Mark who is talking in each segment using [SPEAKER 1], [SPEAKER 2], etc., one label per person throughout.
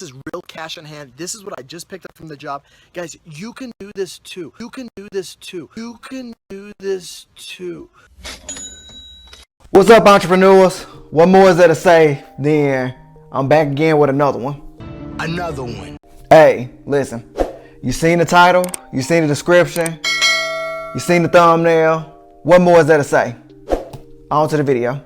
[SPEAKER 1] is real cash on hand. This is what I just picked up from the job. Guys, you can do this too. You can do this too. You can do this too.
[SPEAKER 2] What's up, entrepreneurs? What more is there to say than I'm back again with another one?
[SPEAKER 1] Another one.
[SPEAKER 2] Hey, listen. You seen the title? You seen the description? You seen the thumbnail? What more is there to say? On to the video.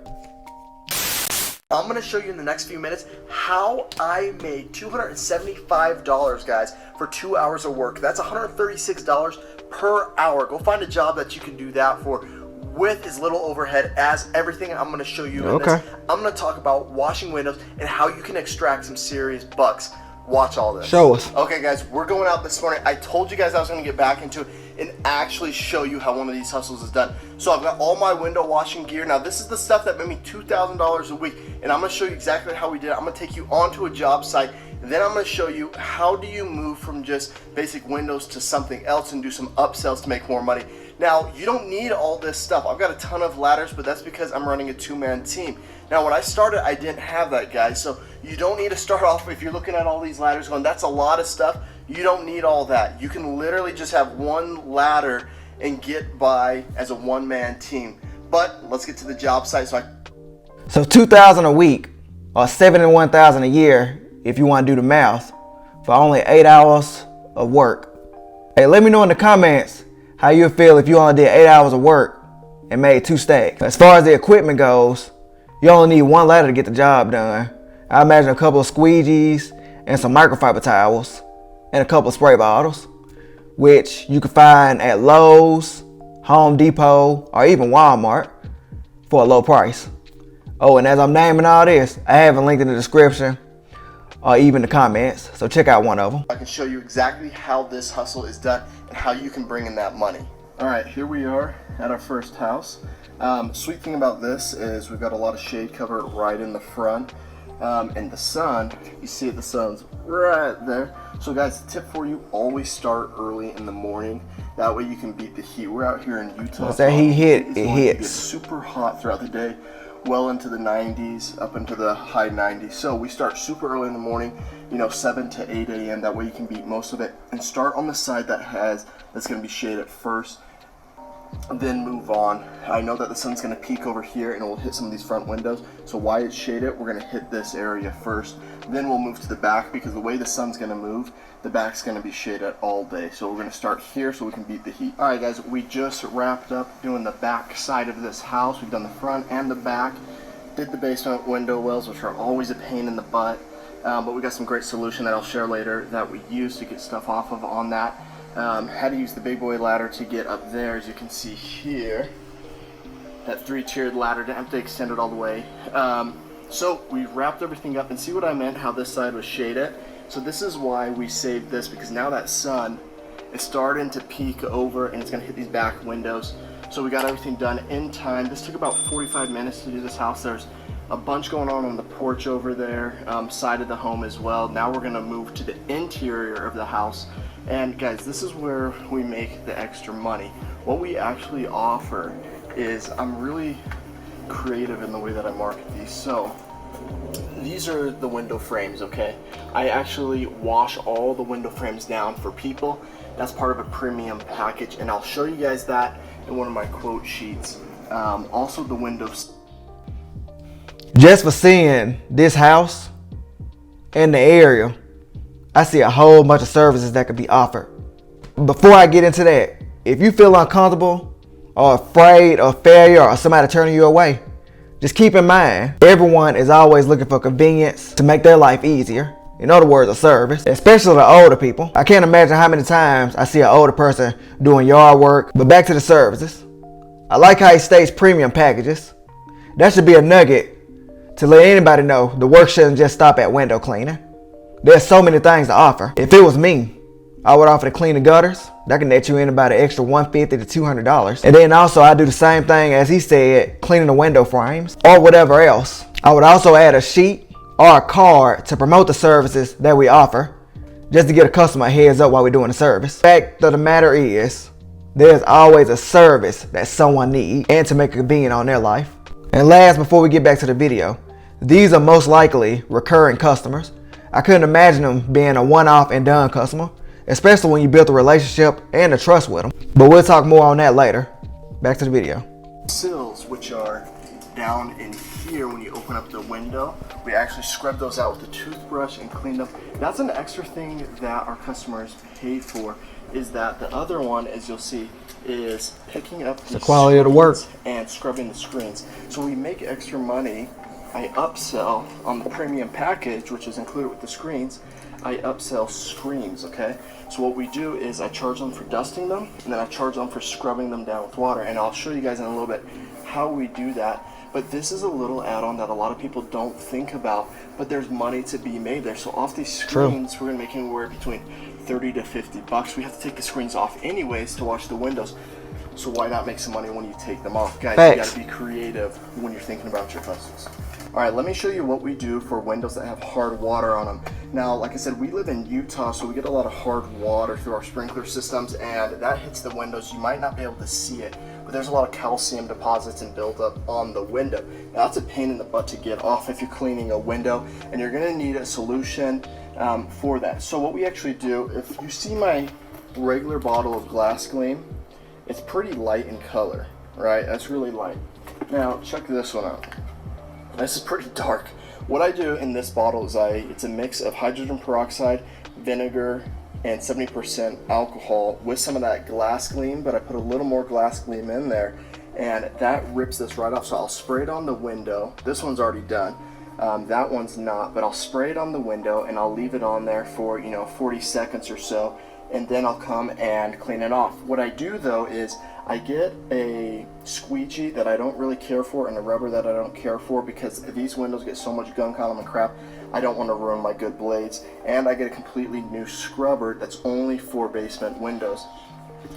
[SPEAKER 1] I'm going to show you in the next few minutes how I made $275, guys, for 2 hours of work. That's $136 per hour. Go find a job that you can do that for with as little overhead as everything I'm going to show you in this. I'm going to talk about washing windows and how you can extract some serious bucks. Watch all this.
[SPEAKER 2] Show us.
[SPEAKER 1] Okay, guys, we're going out this morning. I told you guys I was going to get back into it and actually show you how one of these hustles is done. So I've got all my window washing gear. Now, this is the stuff that made me $2,000 a week, and I'm going to show you exactly how we did it. I'm going to take you onto a job site, and then I'm going to show you how do you move from just basic windows to something else and do some upsells to make more money. Now, you don't need all this stuff. I've got a ton of ladders, but that's because I'm running a two-man team. Now, when I started, I didn't have that, guys. So you don't need to start off, if you're looking at all these ladders going, that's a lot of stuff. You don't need all that. You can literally just have one ladder and get by as a one-man team. But let's get to the job site.
[SPEAKER 2] So $2,000 a week or $71,000 a year if you want to do the math for only 8 hours of work. Hey, let me know in the comments how you feel if you only did 8 hours of work and made 2 stacks. As far as the equipment goes, you only need one ladder to get the job done. I imagine a couple of squeegees and some microfiber towels and a couple of spray bottles, which you can find at Lowe's, Home Depot, or even Walmart for a low price. Oh, and as I'm naming all this, I have a link in the description or even the comments, so check out one of them.
[SPEAKER 1] I can show you exactly how this hustle is done and how you can bring in that money. All right, here we are at our first house. Sweet thing about this is we've got a lot of shade cover right in the front. And the sun, you see it, the sun's right there. So guys, the tip for you, always start early in the morning. That way you can beat the heat. We're out here in Utah.
[SPEAKER 2] Once that heat hit, it hits.
[SPEAKER 1] It's super hot throughout the day, well into the 90s, up into the high 90s. So we start super early in the morning, 7 to 8 a.m. That way you can beat most of it. And start on the side that's going to be shaded first. Then move on. I know that the sun's going to peak over here and it will hit some of these front windows, so while it's shaded, we're going to hit this area first. Then we'll move to the back, because the way the sun's going to move, the back's going to be shaded all day. So we're going to start here so we can beat the heat. Alright guys, we just wrapped up doing the back side of this house. We've done the front and the back. Did the basement window wells, which are always a pain in the butt, but we got some great solution that I'll share later that we use to get stuff off of on that. Had to use the big boy ladder to get up there, as you can see here. That 3-tiered ladder, didn't have to extend it all the way. So we wrapped everything up, and see what I meant, how this side was shaded. So this is why we saved this, because now that sun is starting to peek over and it's going to hit these back windows. So we got everything done in time. This took about 45 minutes to do this house. There's a bunch going on the porch over there, side of the home as well. Now we're going to move to the interior of the house. And guys, this is where we make the extra money. What we actually offer is, I'm really creative in the way that I market these. So these are the window frames, okay? I actually wash all the window frames down for people. That's part of a premium package, and I'll show you guys that in one of my quote sheets. Also the windows.
[SPEAKER 2] Just for seeing this house and the area, I see a whole bunch of services that could be offered. Before I get into that, if you feel uncomfortable or afraid of failure or somebody turning you away, just keep in mind, everyone is always looking for convenience to make their life easier. In other words, a service, especially the older people. I can't imagine how many times I see an older person doing yard work. But back to the services. I like how he states premium packages. That should be a nugget to let anybody know the work shouldn't just stop at window cleaning. There's so many things to offer. If it was me, I would offer to clean the gutters. That can net you in about an extra $150 to $200. And then also I do the same thing as he said, cleaning the window frames or whatever else. I would also add a sheet or a card to promote the services that we offer, just to get a customer a heads up while we're doing the service. Fact of the matter is, there's always a service that someone needs and to make it convenient on their life. And last, before we get back to the video, these are most likely recurring customers. I couldn't imagine them being a one-off and done customer, especially when you built a relationship and a trust with them. But we'll talk more on that later. Back to the video.
[SPEAKER 1] Sills, which are down in here when you open up the window, we actually scrub those out with a toothbrush and clean them. That's an extra thing that our customers pay for, is that the other one, as you'll see, is picking up the
[SPEAKER 2] quality of the work
[SPEAKER 1] and scrubbing the screens. So we make extra money. I upsell on the premium package, which is included with the screens. I upsell screens, okay? So what we do is I charge them for dusting them, and then I charge them for scrubbing them down with water. And I'll show you guys in a little bit how we do that. But this is a little add-on that a lot of people don't think about, but there's money to be made there. So off these screens, we're gonna make anywhere between 30 to 50 bucks. We have to take the screens off anyways to wash the windows. So why not make some money when you take them off? Guys, you gotta be creative when you're thinking about your customers. All right, let me show you what we do for windows that have hard water on them. Now, like I said, we live in Utah, so we get a lot of hard water through our sprinkler systems, and that hits the windows. You might not be able to see it, but there's a lot of calcium deposits and buildup on the window. Now, that's a pain in the butt to get off if you're cleaning a window, and you're gonna need a solution for that. So what we actually do, if you see my regular bottle of Glass Gleam, it's pretty light in color, right? That's really light. Now, check this one out. This is pretty dark. What I do in this bottle is it's a mix of hydrogen peroxide, vinegar, and 70% alcohol with some of that Glass Gleam, but I put a little more Glass Gleam in there, and that rips this right off. So I'll spray it on the window. This one's already done. That one's not, but I'll spray it on the window and I'll leave it on there for 40 seconds or so, and then I'll come and clean it off. What I do though is I get a squeegee that I don't really care for and a rubber that I don't care for, because these windows get so much gunk on them and crap. I don't want to ruin my good blades. And I get a completely new scrubber that's only for basement windows,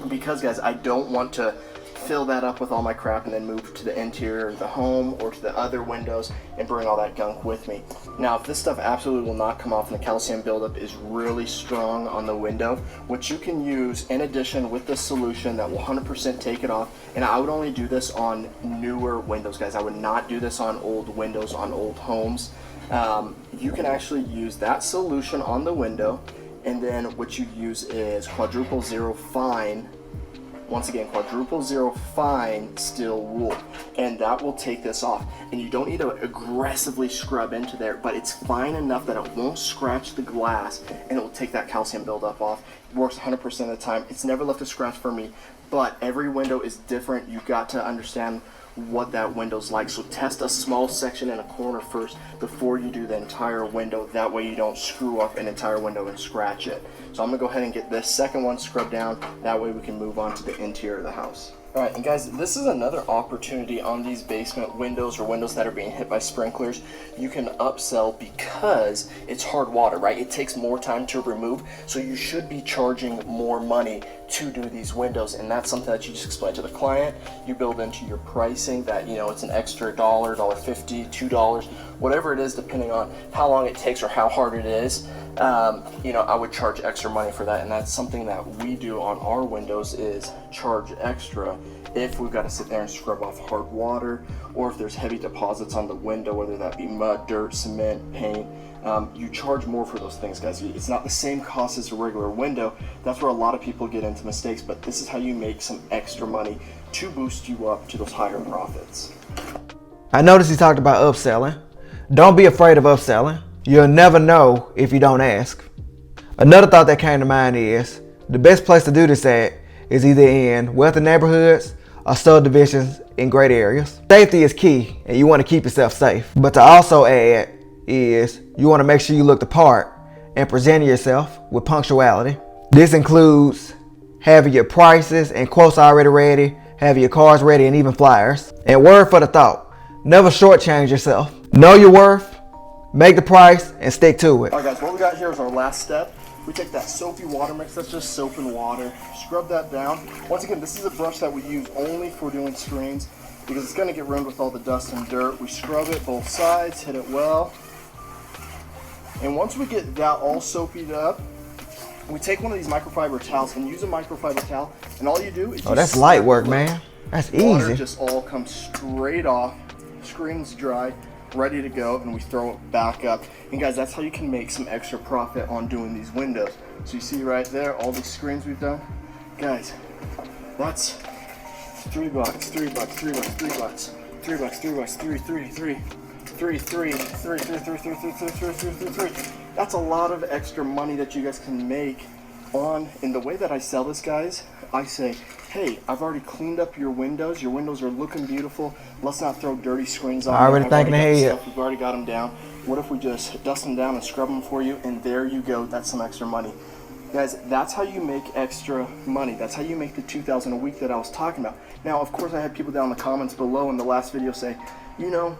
[SPEAKER 1] because guys, I don't want to fill that up with all my crap and then move to the interior of the home or to the other windows and bring all that gunk with me. Now, if this stuff absolutely will not come off and the calcium buildup is really strong on the window, what you can use in addition with this solution that will 100% take it off, and I would only do this on newer windows, guys. I would not do this on old windows, on old homes. You can actually use that solution on the window, and then what you use is quadruple zero fine. Once again, quadruple zero fine steel wool, and that will take this off. And you don't need to aggressively scrub into there, but it's fine enough that it won't scratch the glass and it will take that calcium buildup off. It works 100% of the time. It's never left a scratch for me, but every window is different. You got to understand what that window's like. So test a small section in a corner first before you do the entire window. That way you don't screw up an entire window and scratch it. So I'm gonna go ahead and get this second one scrubbed down. That way we can move on to the interior of the house. All right, and guys, this is another opportunity on these basement windows or windows that are being hit by sprinklers. You can upsell because it's hard water, right? It takes more time to remove, so you should be charging more money to do these windows, and that's something that you just explain to the client. You build into your pricing that, it's an extra $1, $1.50, $2, whatever it is, depending on how long it takes or how hard it is. I would charge extra money for that, and that's something that we do on our windows, is charge extra if we've got to sit there and scrub off hard water, or if there's heavy deposits on the window, whether that be mud, dirt, cement, paint. You charge more for those things, guys. It's not the same cost as a regular window. That's where a lot of people get into mistakes, but this is how you make some extra money to boost you up to those higher profits.
[SPEAKER 2] I noticed he talked about upselling. Don't be afraid of upselling. You'll never know if you don't ask. Another thought that came to mind is the best place to do this at is either in wealthy neighborhoods or subdivisions in great areas. Safety is key, and you want to keep yourself safe. But to also add is you want to make sure you look the part and present yourself with punctuality. This includes having your prices and quotes already ready, having your cards ready, and even flyers. And word for the thought, never shortchange yourself. Know your worth, make the price, and stick to it.
[SPEAKER 1] All right, guys, what we got here is our last step. We take that soapy water mix, that's just soap and water, scrub that down. Once again, this is a brush that we use only for doing screens because it's gonna get ruined with all the dust and dirt. We scrub it both sides, hit it well. And once we get that all soaped up, we take one of these microfiber towels and use a microfiber towel, and all you do is
[SPEAKER 2] that's light work, man. That's
[SPEAKER 1] water
[SPEAKER 2] easy.
[SPEAKER 1] just all comes straight off, screen's dry. ready to go, and we throw it back up. And guys, that's how you can make some extra profit on doing these windows. So you see right there, all these screens we've done. Guys, that's $3, $3, $3, $3, $3, $3, $3. That's a lot of extra money that you guys can make on. In the way that I sell this, guys, I say, hey, I've already cleaned up your windows. Your windows are looking beautiful. Let's not throw dirty screens on them.
[SPEAKER 2] Already thinking ahead.
[SPEAKER 1] We've already got them down. What if we just dust them down and scrub them for you? And there you go. That's some extra money. Guys, that's how you make extra money. That's how you make the $2,000 a week that I was talking about. Now, of course, I had people down in the comments below in the last video say, you know,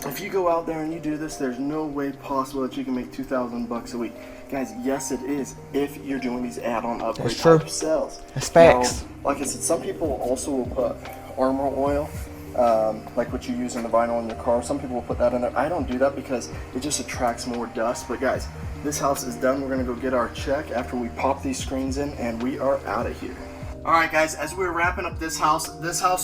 [SPEAKER 1] if you go out there and you do this, there's no way possible that you can make $2,000 a week. Guys, yes it is, if you're doing these add-on upgrade type sales.
[SPEAKER 2] That's facts.
[SPEAKER 1] Now, like I said, some people also will put Armor Oil, like what you use in the vinyl in your car. Some people will put that in there. I don't do that because it just attracts more dust. But guys, this house is done. We're gonna go get our check after we pop these screens in, and we are out of here. All right, guys, as we're wrapping up this house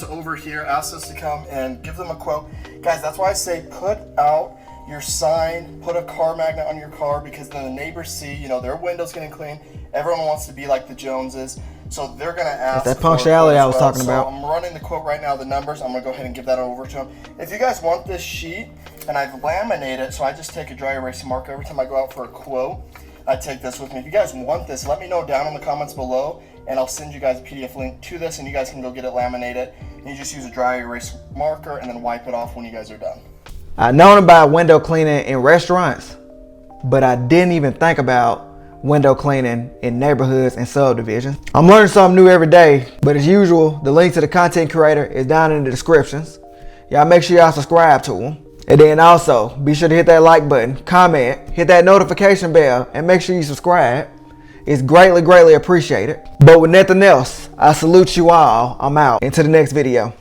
[SPEAKER 1] over here asked us to come and give them a quote. Guys, that's why I say put out your sign, put a car magnet on your car, because then the neighbors see, you know, their windows getting clean. Everyone wants to be like the Joneses, so they're gonna ask.
[SPEAKER 2] That's that punctuality I was talking about.
[SPEAKER 1] I'm running the quote right now, the numbers. I'm gonna go ahead and give that over to them. If you guys want this sheet, and I've laminated it, so I just take a dry erase marker every time I go out for a quote. I take this with me. If you guys want this, let me know down in the comments below, and I'll send you guys a PDF link to this, and you guys can go get it laminated. And you just use a dry erase marker and then wipe it off when you guys are done.
[SPEAKER 2] I known about window cleaning in restaurants, but I didn't even think about window cleaning in neighborhoods and subdivisions. I'm learning something new every day, but as usual, the link to the content creator is down in the descriptions. Y'all make sure y'all subscribe to him. And then also, be sure to hit that like button, comment, hit that notification bell, and make sure you subscribe. It's greatly, greatly appreciated. But with nothing else, I salute you all. I'm out. Into the next video.